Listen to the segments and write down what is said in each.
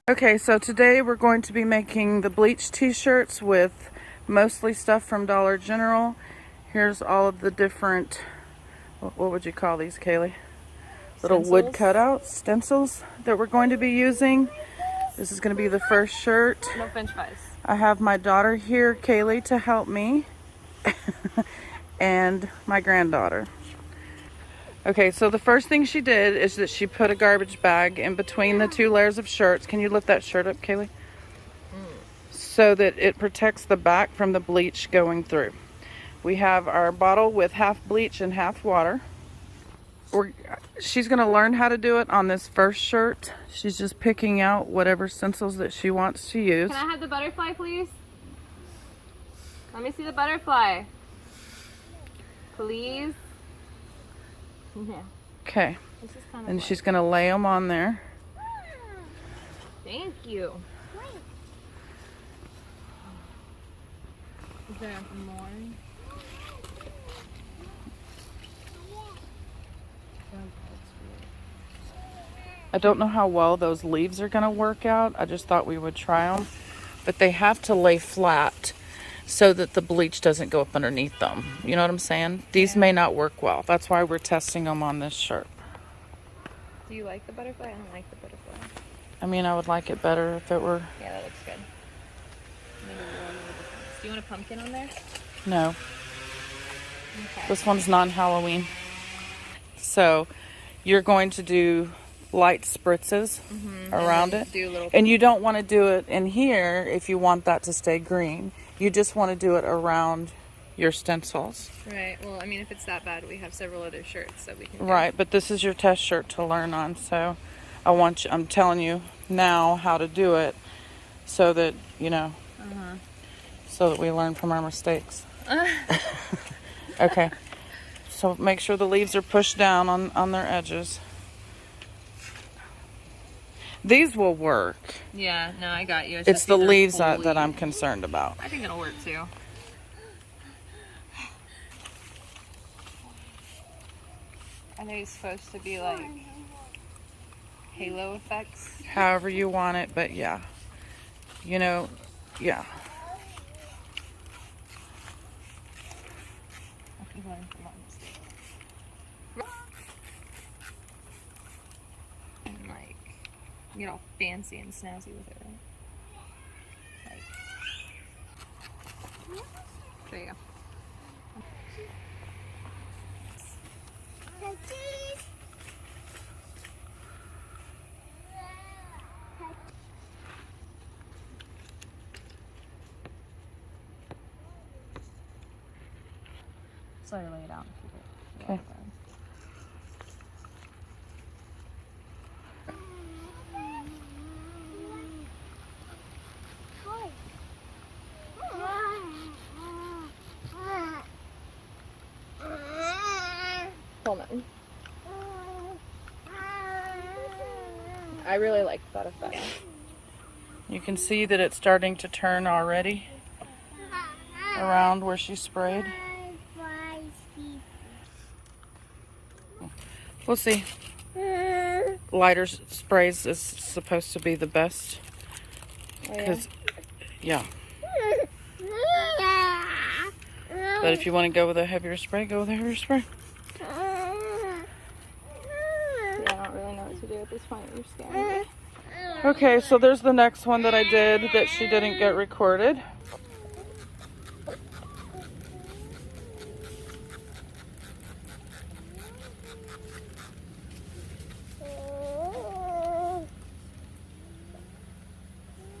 Okay, so today we're going to be making the bleach t-shirts with mostly stuff from Dollar General. Here's all of the different, what would you call these, Kaylee? Little wood cutouts, stencils that we're going to be using. This is going to be the first shirt. No French fries. I have my daughter here, Kaylee, to help me, and my granddaughter. Okay, so the first thing she did is that she put a garbage bag in between the two layers of shirts. Can you lift that shirt up, Kaylee? So that it protects the back from the bleach going through. We have our bottle with half bleach and half water. She's going to learn how to do it on this first shirt. She's just picking out whatever stencils that she wants to use. Can I have the butterfly, please? Let me see the butterfly. Please? Yeah. Okay. And she's going to lay them on there. Thank you. Is there more? I don't know how well those leaves are going to work out. I just thought we would try them. But they have to lay flat so that the bleach doesn't go up underneath them. You know what I'm saying? These may not work well. That's why we're testing them on this shirt. Do you like the butterfly? I don't like the butterfly. I mean, I would like it better if it were... Yeah, that looks good. Do you want a pumpkin on there? No. Okay. This one's non-Halloween. So you're going to do light spritzes around it. And you don't want to do it in here if you want that to stay green. You just want to do it around your stencils. Right. Well, I mean, if it's that bad, we have several other shirts that we can do. Right, but this is your test shirt to learn on. So I'm telling you now how to do it so that, you know, so that we learn from our mistakes. Okay. So make sure the leaves are pushed down on their edges. These will work. Yeah, no, I got you. It's the leaves that I'm concerned about. I think it'll work too. Are they supposed to be like halo effects? However you want it, but yeah. You know, yeah. I can learn from my mistakes. And like, get all fancy and snazzy with it, right? Like, there you go. So I lay it out. Okay. Hold on. I really like the butterfly. You can see that it's starting to turn already around where she sprayed. We'll see. Lighter sprays is supposed to be the best. Because, yeah. But if you want to go with a heavier spray, go with a heavier spray. Yeah, I don't really know what to do at this point. You're scaring me. Okay, so there's the next one that I did that she didn't get recorded.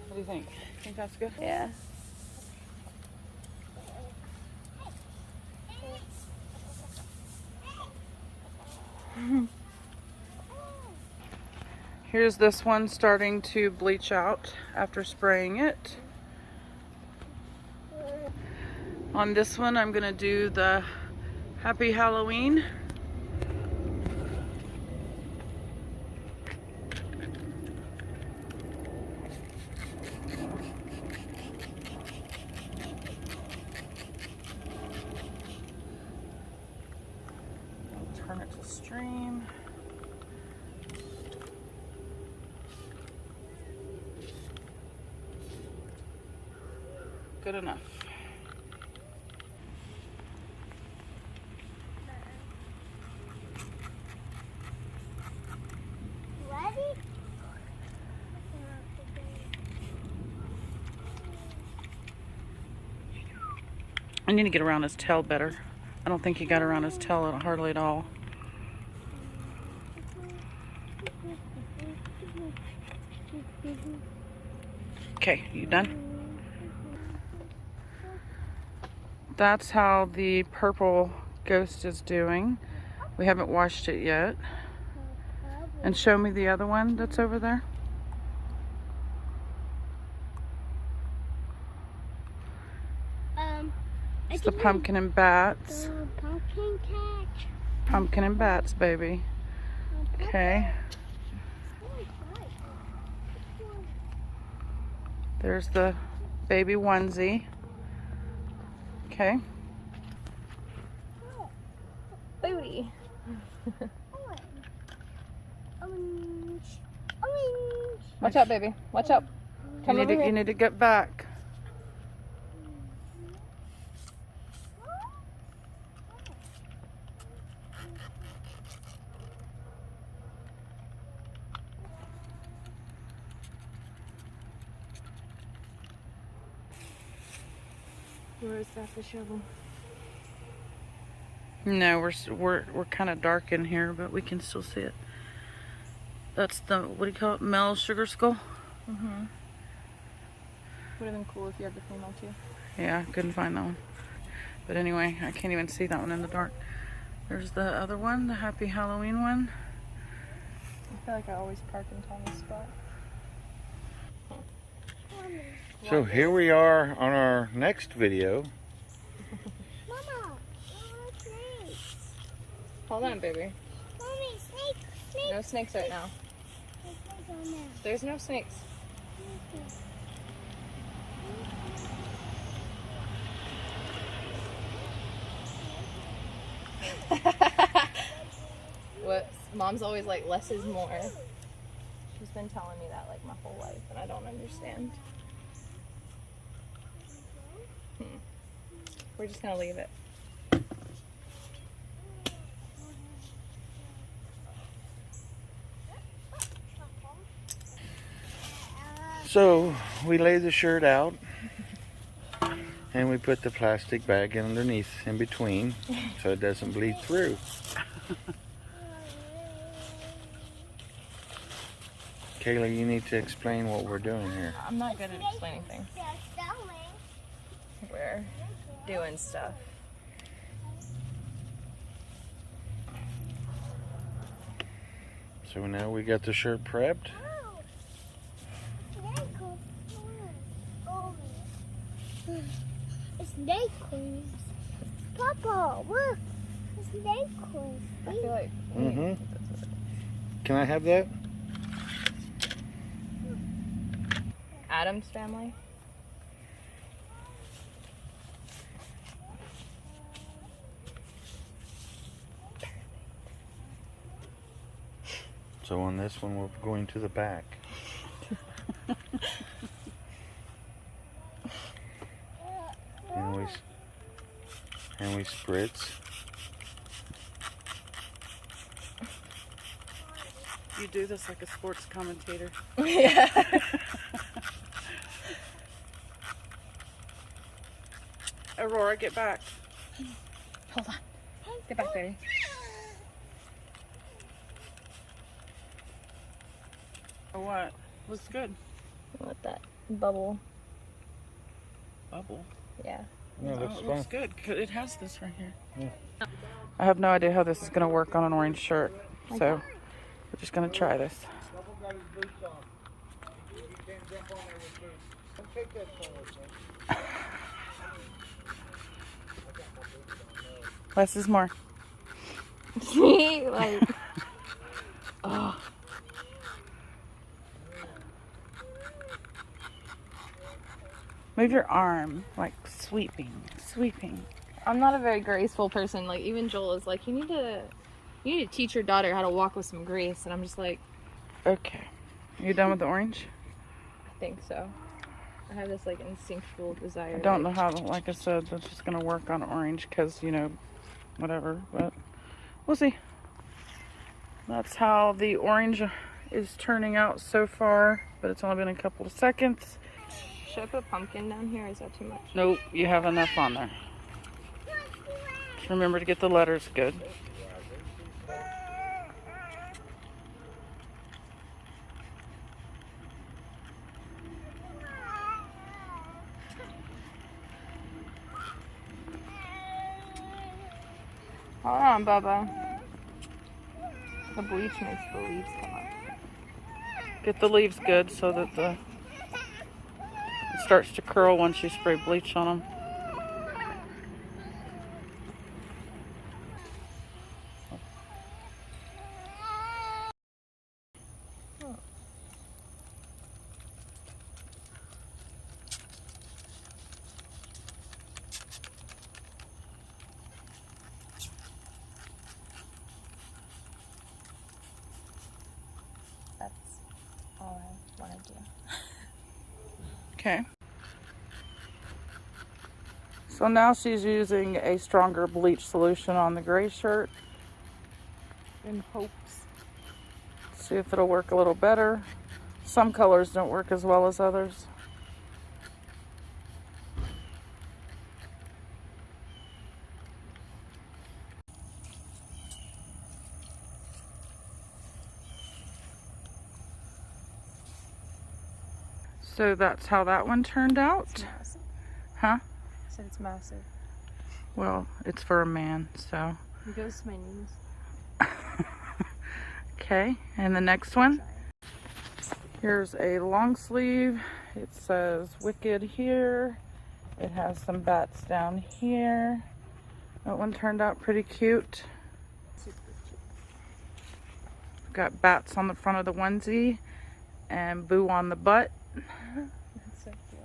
What do you think? Think that's good? Yeah. Here's this one starting to bleach out after spraying it. On this one, I'm going to do the Happy Halloween. I'll turn it to stream. Good enough. Ready? I need to get around his tail better. I don't think he got around his tail hardly at all. Okay, you done? That's how the purple ghost is doing. We haven't washed it yet. And show me the other one that's over there. It's the pumpkin and bats. Pumpkin catch. Pumpkin and bats, baby. Okay. There's the baby onesie. Okay. Booty. Orange. Orange. Watch out, baby. Watch out. Come over here. You need to get back. Where's that the shovel? No, we're kind of dark in here, but we can still see it. That's the, what do you call it? Male sugar skull? Mm-hmm. Would have been cool if you had the female too. Yeah, couldn't find that one. But anyway, I can't even see that one in the dark. There's the other one, the Happy Halloween one. I feel like I always park in Tommy's spot. So here we are on our next video. Mama, snakes. Hold on, baby. Mommy, snake, snake. No snakes right now. There's no snakes. What? Mom's always like, less is more. She's been telling me that like my whole life, and I don't understand. We're just gonna leave it. So we lay the shirt out and we put the plastic bag underneath in between so it doesn't bleed through. Kayla, you need to explain what we're doing here. I'm not good at explaining things. We're doing stuff. So now we got the shirt prepped. It's snake queens. Papa, look. It's snake queens. I feel like. Mm-hmm. Can I have that? Adam's family. So on this one, we're going to the back. and we spritz. You do this like a sports commentator. Yeah. Aurora, get back. Hold on. Get back, baby. What? Looks good. What that bubble? Bubble. Yeah. No, Oh, looks it looks fine. good. It has this right here. Yeah. I have no idea how this is going to work on an orange shirt. So we're just going to try this. Less is more. See? Like. Oh. Move your arm, like sweeping. I'm not a very graceful person. Like, even Joel is like, you need to teach your daughter how to walk with some grace. And I'm just like, Okay. You done with the orange? I think so. I have this like instinctual desire. I don't know how, like I said, that's just going to work on orange because, you know, whatever, but we'll see. That's how the orange is turning out so far, but it's only been a couple of seconds. Should I put pumpkin down here? Or is that too much? Nope, you have enough on there. Just remember to get the letters good. Hold on, Bubba. The bleach makes the leaves come up. Get the leaves good so that it starts to curl once you spray bleach on them. That's all I want to do. Okay. So now she's using a stronger bleach solution on the gray shirt. In hopes. See if it'll work a little better. Some colors don't work as well as others. So that's how that one turned out. It's massive. Huh? I said it's massive. Well, it's for a man, so. It goes to my knees. Okay, and the next one. Here's a long sleeve. It says Wicked here. It has some bats down here. That one turned out pretty cute. Super cute. Got bats on the front of the onesie and Boo on the butt. That's so cute.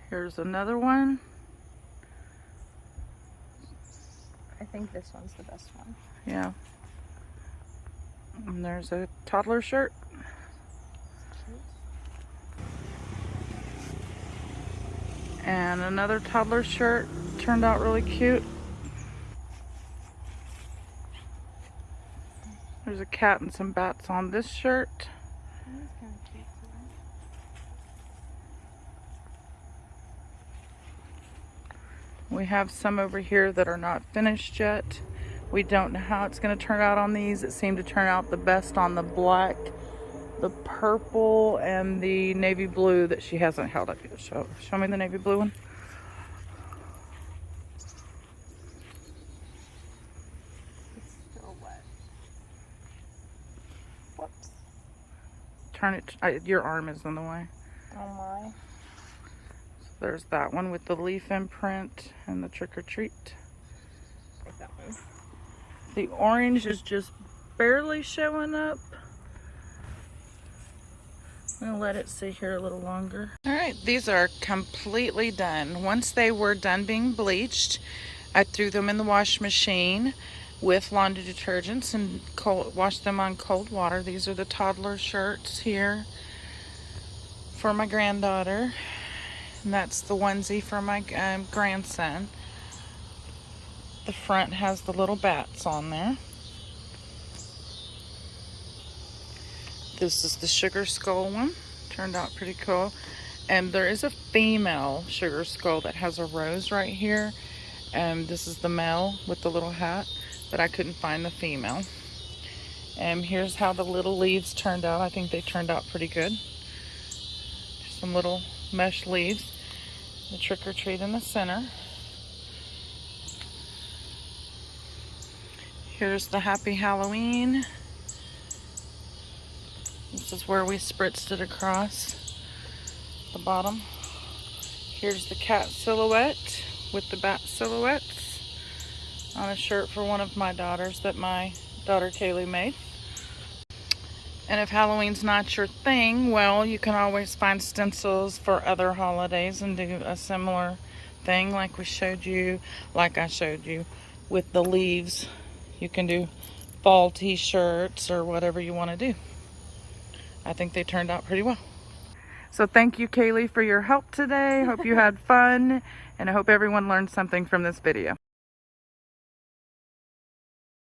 Here's another one. I think this one's the best one. Yeah. And there's a toddler shirt. And another toddler shirt. Turned out really cute. There's a cat and some bats on this shirt. That's kind of cute too. We have some over here that are not finished yet. We don't know how it's going to turn out on these. It seemed to turn out the best on the black, the purple, and the navy blue that she hasn't held up yet. Show me the navy blue one. It's still wet. Whoops. Turn it, your arm is in the way. Oh my. So there's that one with the leaf imprint and the trick or treat. Like that one. The orange is just barely showing up. I'm gonna let it sit here a little longer. All right, these are completely done. Once they were done being bleached, I threw them in the wash machine with laundry detergents and washed them on cold water. These are the toddler shirts here for my granddaughter. And that's the onesie for my grandson. The front has the little bats on there. This is the sugar skull one. Turned out pretty cool. And there is a female sugar skull that has a rose right here. And this is the male with the little hat, but I couldn't find the female. And here's how the little leaves turned out. I think they turned out pretty good. Just some little mesh leaves. The trick or treat in the center. Here's the Happy Halloween. This is where we spritzed it across the bottom. Here's the cat silhouette with the bat silhouettes on a shirt for one of my daughters that my daughter Kaylee made. And if Halloween's not your thing, well, you can always find stencils for other holidays and do a similar thing like I showed you with the leaves. You can do fall t-shirts or whatever you want to do. I think they turned out pretty well. So thank you, Kaylee, for your help today. Hope you had fun, and I hope everyone learned something from this video.